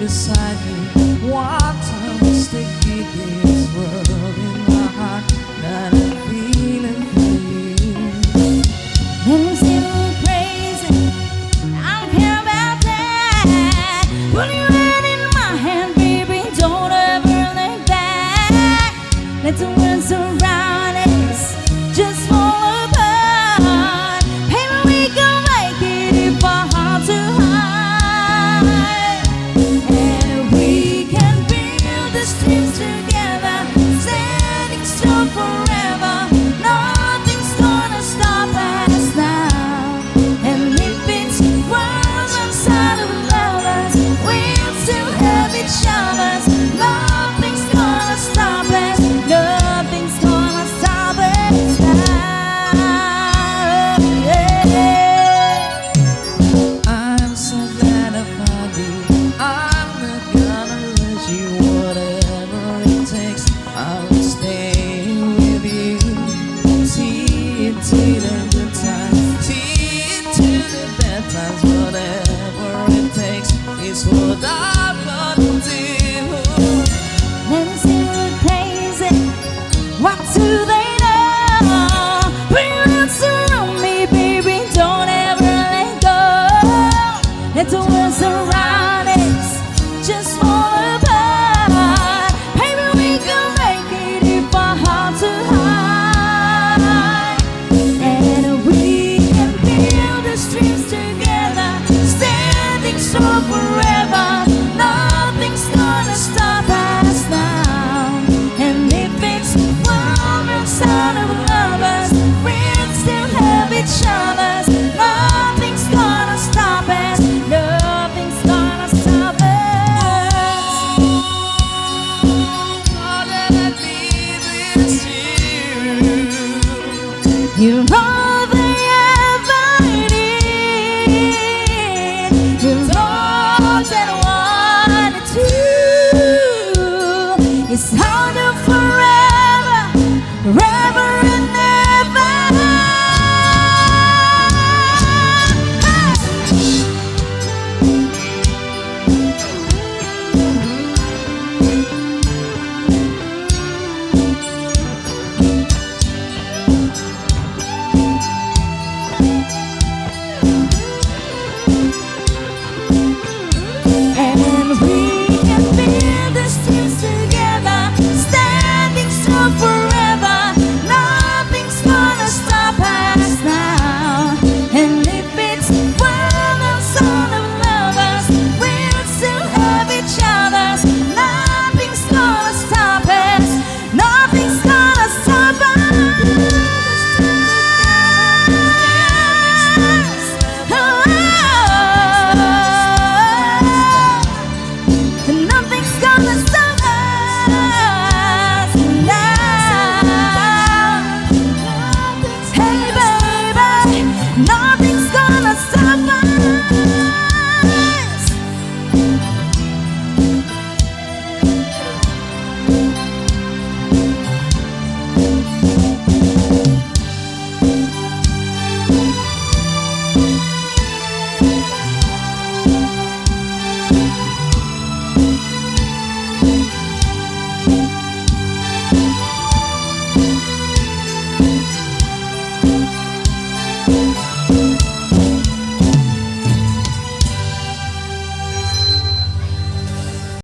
beside me. What a mistake it is. World in my heart, got a feeling for you. And I'm still crazy, I don't care about that. Put your hand in my hand, baby, don't ever look back. Let the world surround us, just fall apart. Maybe we can make it if our hearts are high. And we can build this dreams together, standing strong forever. Nothing's gonna stop us now. And if it's worlds outside of lovers, we'll still have each other. Nothing's gonna stop us. Nothing's gonna stop us now. Yeah. I'm so glad I found you. I'm not gonna lose you. Whatever it takes, I'll stay with you. See it to the good times, see it to the bad times. Whatever it takes is what I'm gonna do. Them still crazy, what do they know? Put your arms around me, baby, don't ever let go. Let the world surround us, just fall apart.